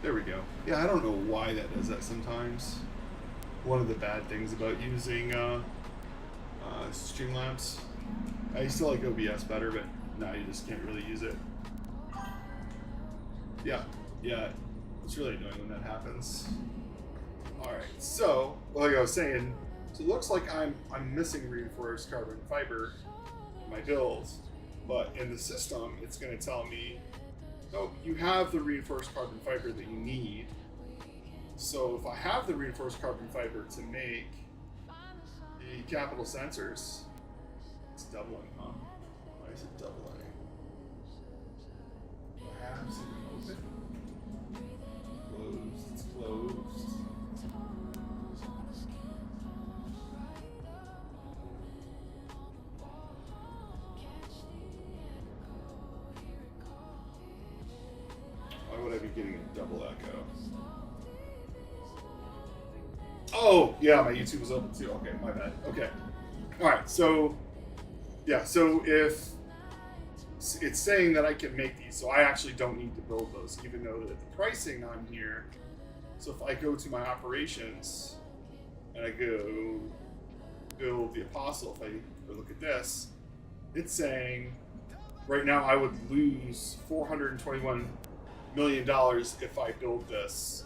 There we go. Yeah, I don't know why that does that sometimes. One of the bad things about using Streamlabs. I used to like OBS better, but now you just can't really use it. Yeah, it's really annoying when that happens. All right, so like I was saying, so it looks like I'm missing reinforced carbon fiber in my build, but in the system, it's going to tell me, oh, you have the reinforced carbon fiber that you need. So if I have the reinforced carbon fiber to make the capital sensors, it's doubling, huh? Why is it doubling? Perhaps it can open. Closed, it's closed. Why would I be getting a double echo? Oh, yeah, my YouTube was open too. Okay, my bad. Okay. All right, so, yeah, so if it's saying that I can make these, so I actually don't need to build those, even though that the pricing on here, so if I go to my operations and I go build the Apostle, if I look at this, it's saying right now I would lose $421 million if I build this,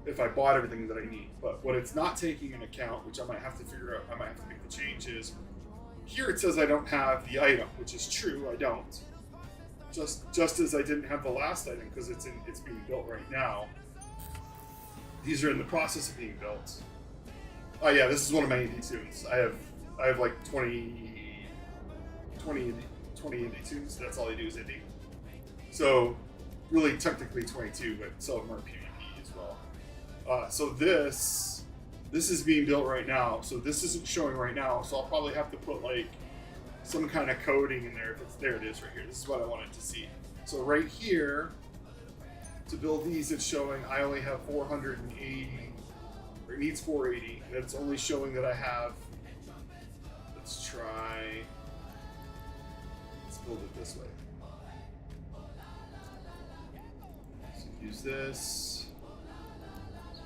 if I bought everything that I need. But what it's not taking into account, which I might have to figure out, I might have to make the changes. Here it says I don't have the item, which is true, I don't. Just as I didn't have the last item because it's being built right now. These are in the process of being built. Oh yeah, this is one of my indie tunes. I have like 20 indie tunes. That's all I do is indie. So really technically 22, but some of them are PvP as well. So this is being built right now. So this isn't showing right now. So I'll probably have to put like some kind of coding in there. If it's there, it is right here. This is what I wanted to see. So right here, to build these, it's showing I only have 480, or it needs 480, and it's only showing that I have. Let's build it this way. So use this.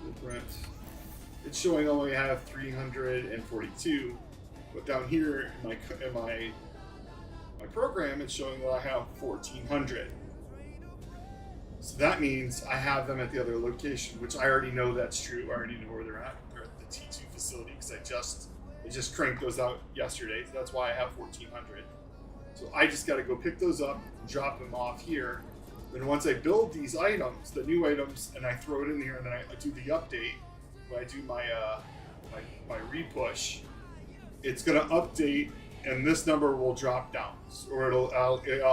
Blueprint. It's showing I only have 342, but down here in my program, it's showing that I have 1,400. So that means I have them at the other location, which I already know that's true. I already know where they're at. They're at the T2 facility because I just cranked those out yesterday. So that's why I have 1,400. So I just got to go pick those up and drop them off here. Then once I build these items, the new items, and I throw it in here, and then I do the update, when I do my my repush, it's going to update, and this number will drop down, or it'll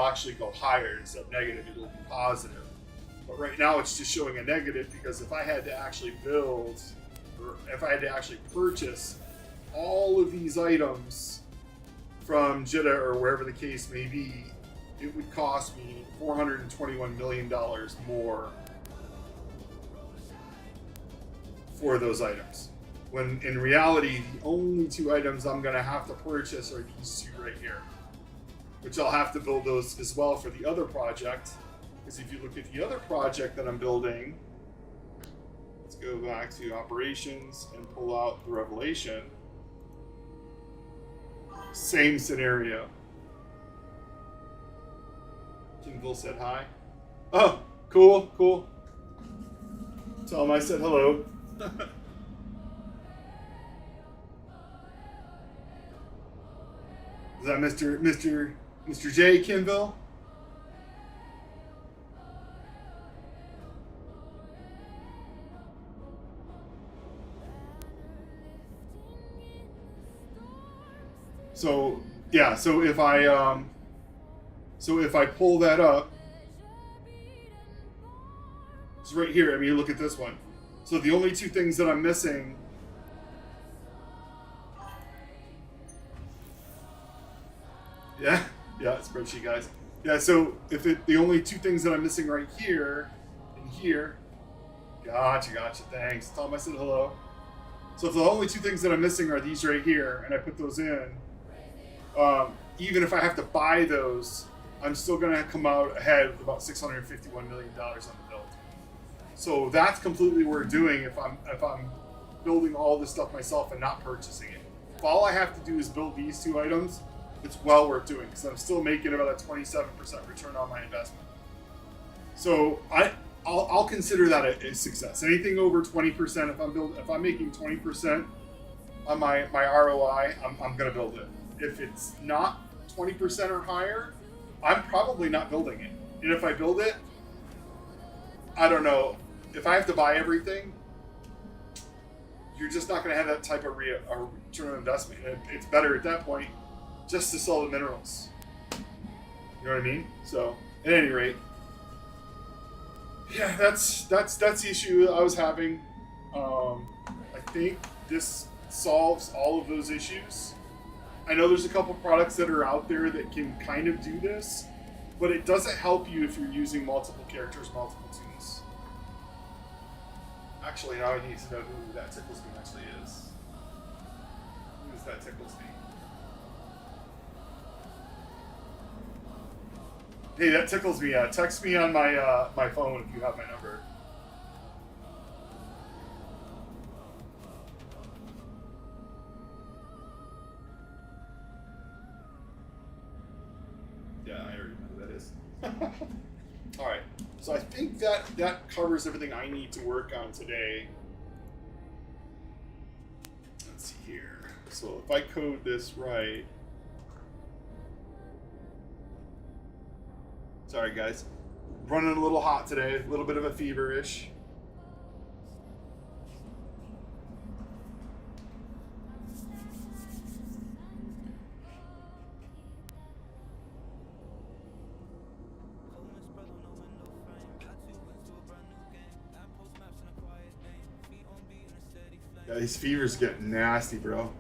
actually go higher instead of negative. It'll be positive. But right now it's just showing a negative because if I had to actually build, or if I had to actually purchase all of these items from Jeddah or wherever the case may be, it would cost me $421 million more for those items. When in reality, the only two items I'm going to have to purchase are these two right here, which I'll have to build those as well for the other project. Because if you look at the other project that I'm building, let's go back to operations and pull out the Revelation. Same scenario. Kinville said hi. Oh, cool. Tell him I said hello. Is that Mr. J Kinville? So yeah, so if I pull that up, it's right here. I mean, look at this one. So the only two things that I'm missing. Yeah, spreadsheet guys. Yeah, so the only two things that I'm missing right here and here. Gotcha. Thanks. Tell them I said hello. So if the only two things that I'm missing are these right here, and I put those in, even if I have to buy those, I'm still going to come out ahead with about $651 million on the build. So that's completely worth doing if I'm building all this stuff myself and not purchasing it. If all I have to do is build these 2 items, it's well worth doing because I'm still making about a 27% return on my investment. So I'll consider that a success. Anything over 20%, if I'm making 20% on my ROI, I'm gonna build it. If it's not 20% or higher, I'm probably not building it. And if I build it, I don't know. If I have to buy everything, you're just not going to have that type of return on investment. It's better at that point just to sell the minerals. You know what I mean? So, at any rate, yeah, that's the issue I was having. I think this solves all of those issues. I know there's a couple products that are out there that can kind of do this, but it doesn't help you if you're using multiple characters, multiple tunes. Actually, now I need to know who that Tickles Me actually is. Who is that Tickles Me? Hey, that tickles me. Text me on my my phone if you have my number. Yeah, I already know who that is. All right, so I think that covers everything I need to work on today. Let's see here. So if I code this right. Sorry guys, running a little hot today, a little bit of a feverish. Yeah, these fevers get nasty, bro.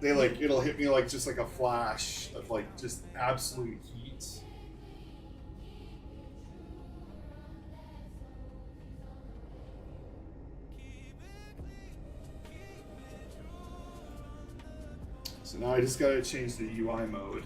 They it'll hit me just like a flash of just absolute heat. So now I just gotta change the UI mode.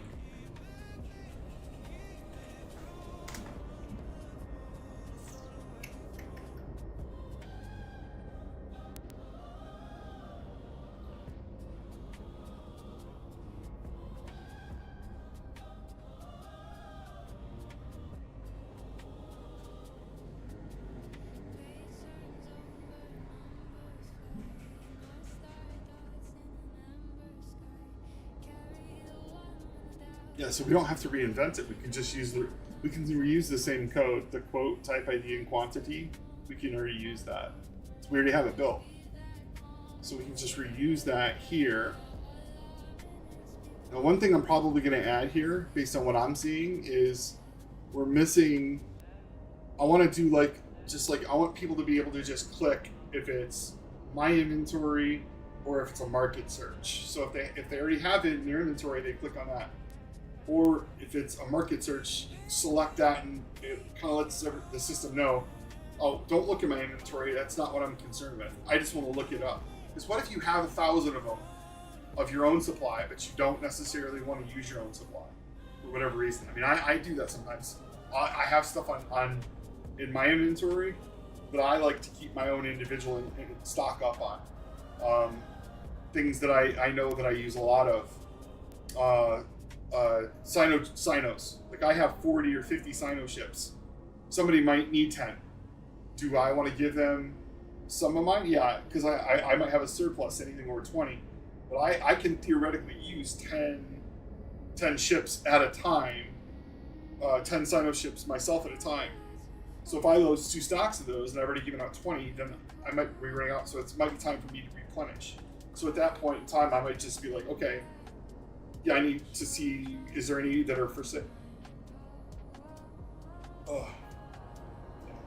Yeah, so we don't have to reinvent it. We can just we can reuse the same code, the quote, type ID, and quantity. We can already use that. So we already have it built. So we can just reuse that here. Now, one thing I'm probably going to add here, based on what I'm seeing, is we're missing. I want to do I want people to be able to just click if it's my inventory or if it's a market search. So if they already have it in their inventory, they click on that. Or if it's a market search, select that and it kind of lets the system know, oh, don't look at my inventory. That's not what I'm concerned with. I just want to look it up. Because what if you have 1,000 of them of your own supply, but you don't necessarily want to use your own supply for whatever reason? I mean, I do that sometimes. I have stuff in my inventory, but I like to keep my own individual and stock up on things that I know that I use a lot of. Sinos. Like I have 40 or 50 Sino ships. Somebody might need 10. Do I want to give them some of mine? Yeah, because I might have a surplus, anything over 20. But I can theoretically use 10 ships at a time, 10 Sino ships myself at a time. So if I lose 2 stocks of those and I've already given out 20, then I might be running out. So it might be time for me to replenish. So at that point in time, I might just be like, okay, yeah, I need to see, is there any that are for sale? Oh,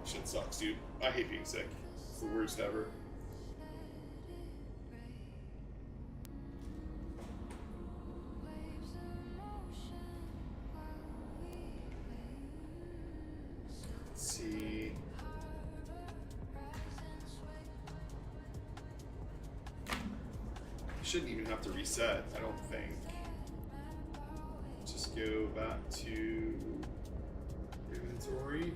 shit sucks, dude. I hate being sick. It's the worst ever. Let's see. Shouldn't even have to reset, I don't think. Just go back to inventory.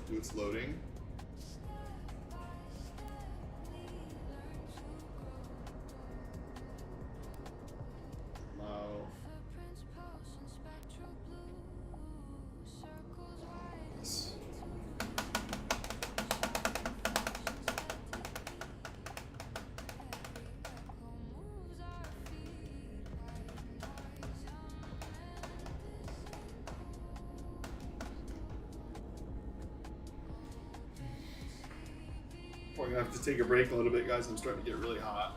do its loading. Allow. Yes. We're gonna have to take a break a little bit, guys. I'm starting to get really hot.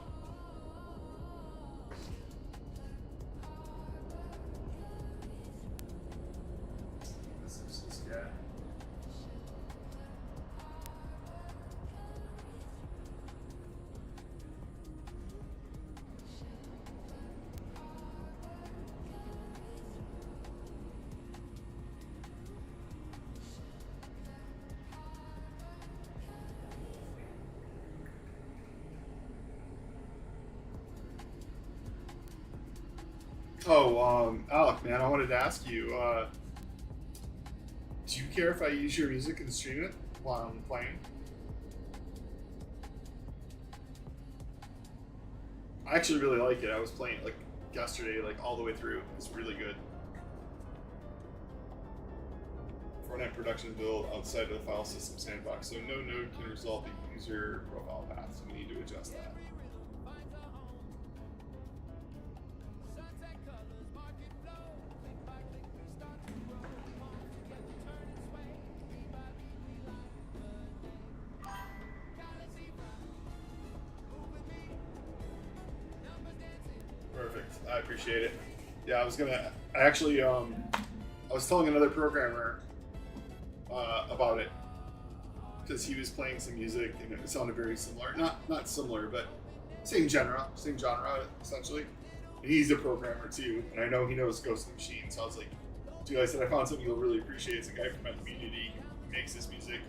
This is this guy. Oh, Alec, man, I wanted to ask you, do you care if I use your music and stream it while I'm playing? I actually really like it. I was playing it like yesterday, like all the way through. It's really good. Fortnite production build outside of the file system sandbox, so no node can resolve the user profile path, so we need to adjust that. Perfect. I appreciate it. Yeah, I was telling another programmer about it because he was playing some music and it sounded very similar. Not similar, but same genre essentially. And he's a programmer too, and I know he knows Ghost in the Machine. So I was like, dude, I said I found something you'll really appreciate. It's a guy from my community who makes this music.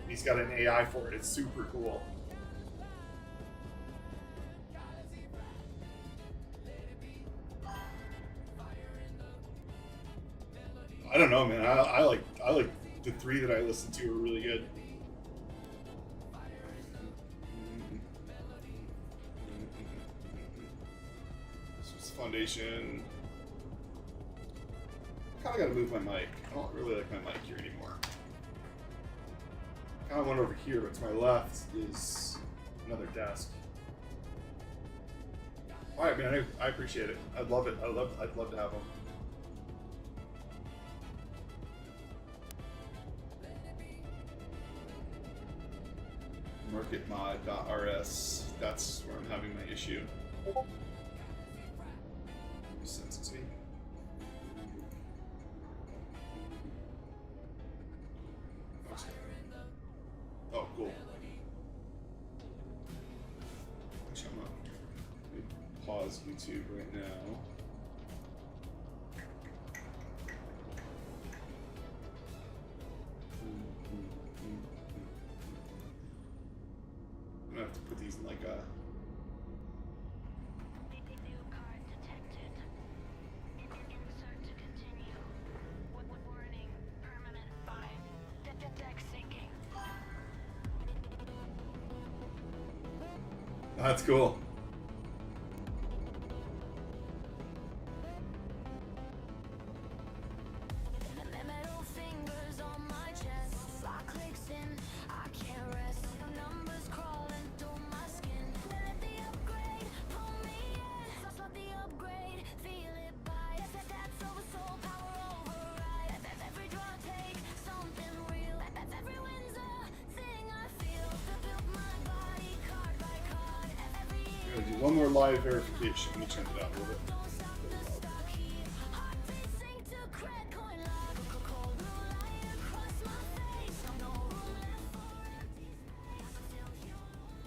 And he's got an AI for it. It's super cool. I don't know, man. I like the three that I listened to are really good. This was Foundation. I kind of got to move my mic. I don't really like my mic here anymore. I kind of went over here, but to my left is another desk. All right, man. I appreciate it. I'd love it. I'd love to have them. Marketmod.rs. That's where I'm having my issue. Sends it to me. Oh, cool. Actually, I'm gonna pause YouTube right now. I'm gonna have to put these in like a. That's cool. Do one more live verification. Let me turn it down a little bit.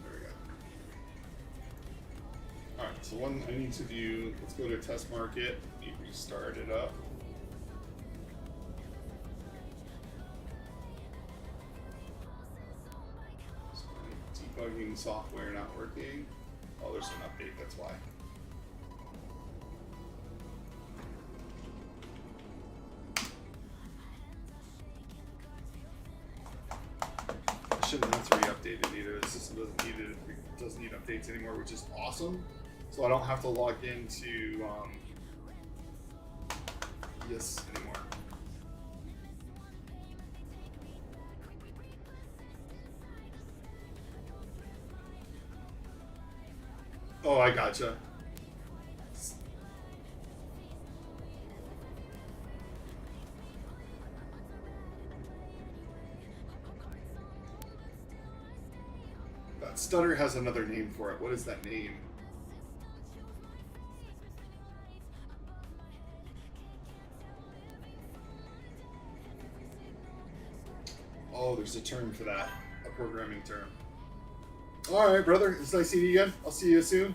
There we go. Alright, so one I need to do, let's go to test market, need to restart it up. So debugging software not working. Oh, there's an update, that's why. shouldn't have to re-update it either. This system doesn't need updates anymore, which is awesome. So I don't have to log into this anymore. Oh, I gotcha. That stutter has another name for it. What is that name? Oh, there's a term for that. A programming term. Alright, brother. It's nice seeing you again. I'll see you soon.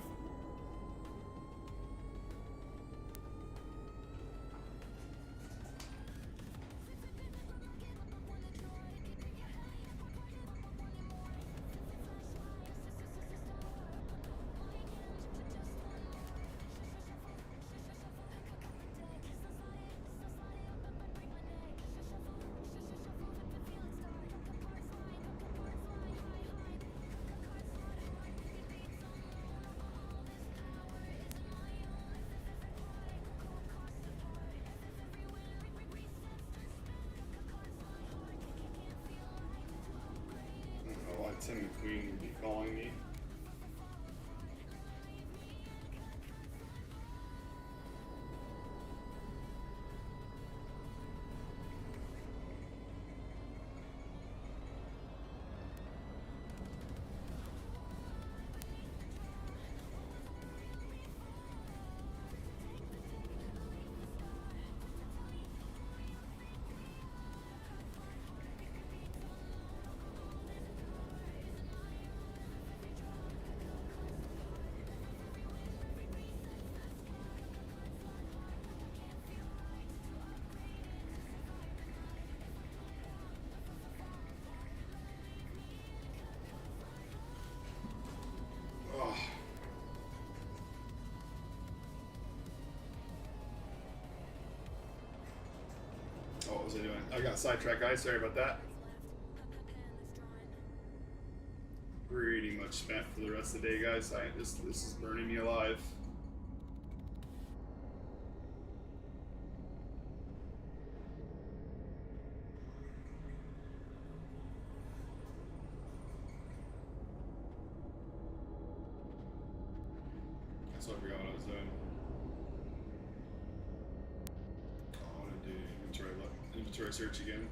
Tim McQueen would be calling me. What was I doing? I got sidetracked, guys. Sorry about that. Pretty much spent for the rest of the day, guys. This is burning me alive. That's what I forgot what I was doing. I want to do inventory search again.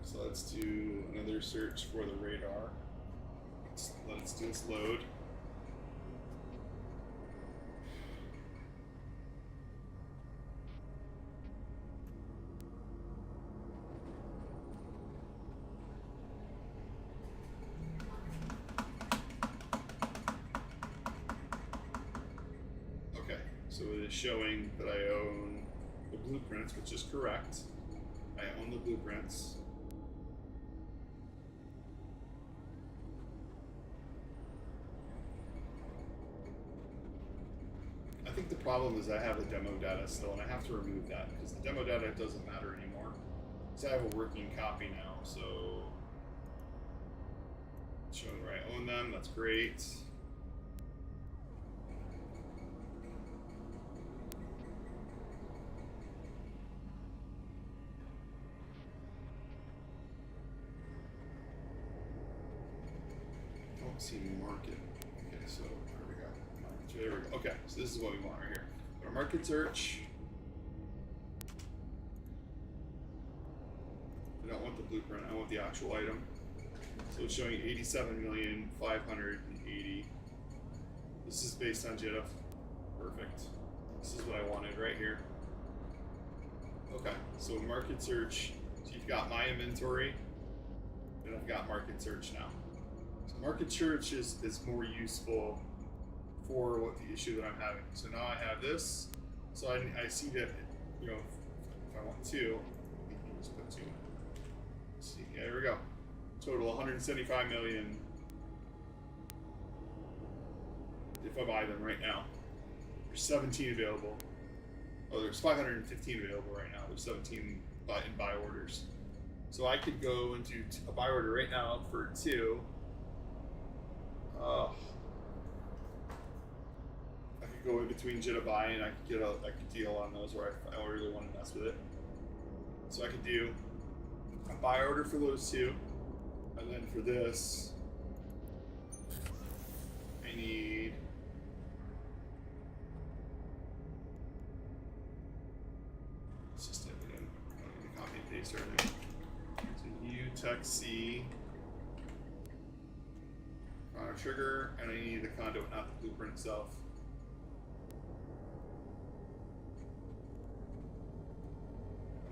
So let's do another search for the radar. Let's do this load. Okay, so it is showing that I own the blueprints, which is correct. I own the blueprints. I think the problem is I have the demo data still, and I have to remove that because the demo data doesn't matter anymore. So I have a working copy now, so it's showing where I own them. That's great. Don't see market. Okay, so there we go. There we go. Okay, so this is what we want right here. Our market search. I don't want the blueprint. I want the actual item. So it's showing 87,580,000. This is based on JIF. Perfect. This is what I wanted right here. Okay, so market search. So you've got my inventory, and I've got market search now. So market search is more useful for what the issue that I'm having. So now I have this. So I see that, you know, if I want to, we can just put 2. Let's see, yeah, there we go. Total 175 million if I buy them right now. There's 17 available. Oh, there's 515 available right now. There's 17 in buy orders. So I could go into a buy order right now for 2. I could go in between JIT buy and I could get a deal on those where I don't really want to mess with it. So I could do a buy order for those 2, and then for this, I need copy and paste everything. So U tech C trigger, and I need the conduit, not the blueprint itself.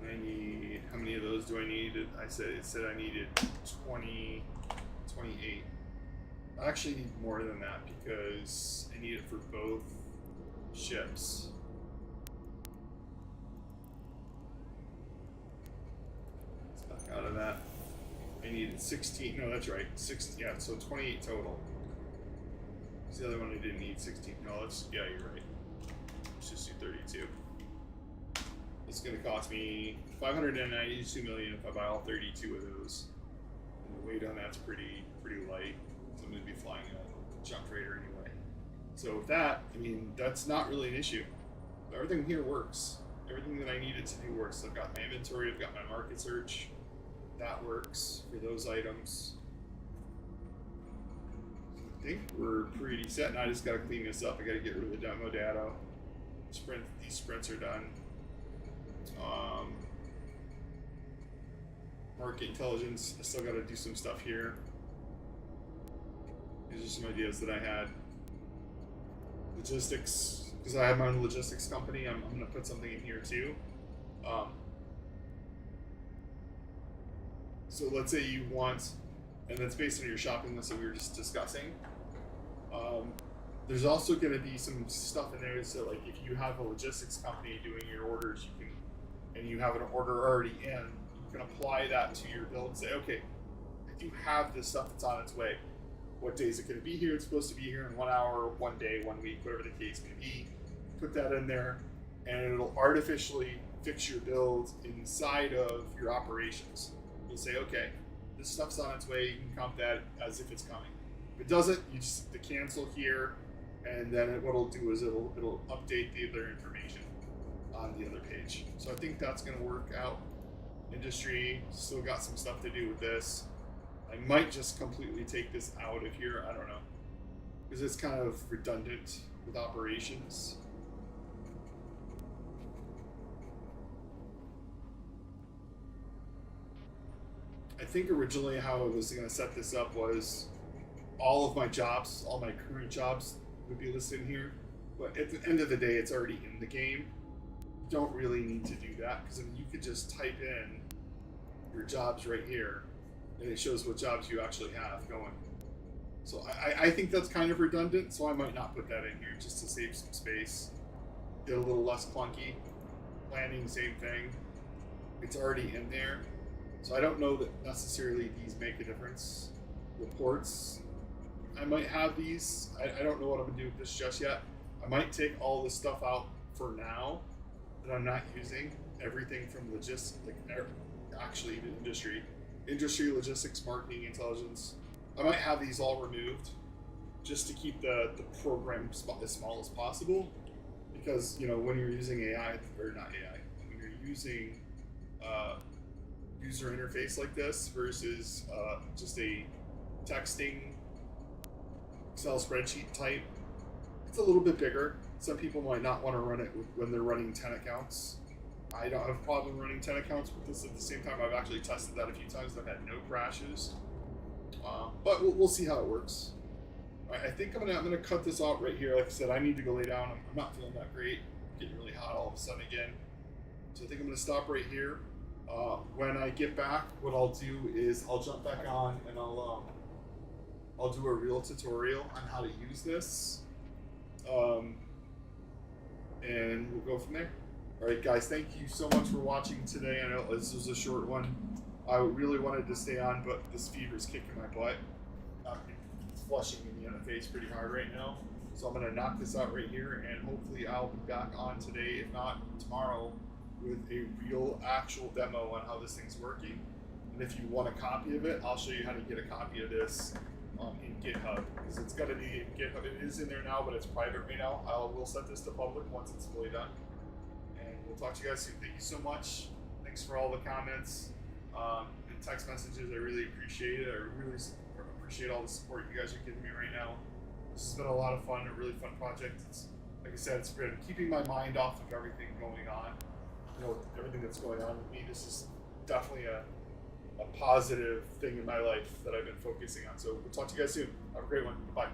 And I need, how many of those do I need? It said I needed 28. I actually need more than that because I need it for both ships. Let's back out of that. I needed 16. No, that's right. 16. Yeah, so 28 total. What's the other one I didn't need? 16. No, that's, yeah, you're right. Let's just do 32. It's going to cost me $592 million if I buy all 32 of those. And the weight on that's pretty light. So I'm going to be flying a jump freighter anyway. So with that, I mean, that's not really an issue. Everything here works. Everything that I needed to do works. I've got my inventory, I've got my market search. That works for those items. I think we're pretty set. Now I just got to clean this up. I got to get rid of the demo data. These sprints are done. Market intelligence. I still got to do some stuff here. These are some ideas that I had. Logistics, because I have my own logistics company. I'm going to put something in here too. So let's say you want, and that's based on your shopping list that we were just discussing. There's also going to be some stuff in there. So like if you have a logistics company doing your orders, you can, and you have an order already in, you can apply that to your build and say, okay, I do have this stuff that's on its way. What day is it going to be here? It's supposed to be here in 1 hour, 1 day, 1 week, whatever the case may be. Put that in there, and it'll artificially fix your build inside of your operations. You'll say, okay, this stuff's on its way. You can count that as if it's coming. If it doesn't, you just hit the cancel here, and then what it'll do is it'll update the other information on the other page. So I think that's going to work out. Industry still got some stuff to do with this. I might just completely take this out of here. I don't know, because it's kind of redundant with operations. I think originally how I was going to set this up was all of my jobs, all my current jobs would be listed in here. But at the end of the day, it's already in the game. You don't really need to do that, because I mean, you could just type in your jobs right here and it shows what jobs you actually have going. So I think that's kind of redundant, so I might not put that in here just to save some space. Get a little less clunky. Planning, same thing. It's already in there. So I don't know that necessarily these make a difference. Reports, I might have these. I don't know what I'm gonna do with this just yet. I might take all this stuff out for now that I'm not using. Everything from logistics, like actually the industry, logistics, marketing, intelligence. I might have these all removed just to keep the program as small as possible. Because, you know, when you're using AI, or not AI, when you're using user interface like this versus just a texting Excel spreadsheet type, it's a little bit bigger. Some people might not want to run it when they're running 10 accounts. I don't have a problem running 10 accounts with this at the same time. I've actually tested that a few times. I've had no crashes. But we'll see how it works. I think I'm gonna cut this out right here. Like I said, I need to go lay down. I'm not feeling that great. Getting really hot all of a sudden again. So I think I'm gonna stop right here. When I get back, what I'll do is I'll jump back on and I'll do a real tutorial on how to use this, and we'll go from there. All right, guys, thank you so much for watching today. I know this was a short one. I really wanted to stay on, but this fever's kicking my butt. It's flushing me in the face pretty hard right now. So I'm gonna knock this out right here, and hopefully I'll be back on today, if not tomorrow, with a real actual demo on how this thing's working. And if you want a copy of it, I'll show you how to get a copy of this in GitHub, because it's got to be in GitHub. It is in there now, but it's private right now. We'll set this to public once it's fully done. And we'll talk to you guys soon. Thank you so much. Thanks for all the comments and text messages. I really appreciate it. I really appreciate all the support you guys are giving me right now. This has been a lot of fun, a really fun project. It's, like I said, it's been keeping my mind off of everything going on. You know, everything that's going on with me. This is definitely a positive thing in my life that I've been focusing on. So we'll talk to you guys soon. Have a great one. Bye.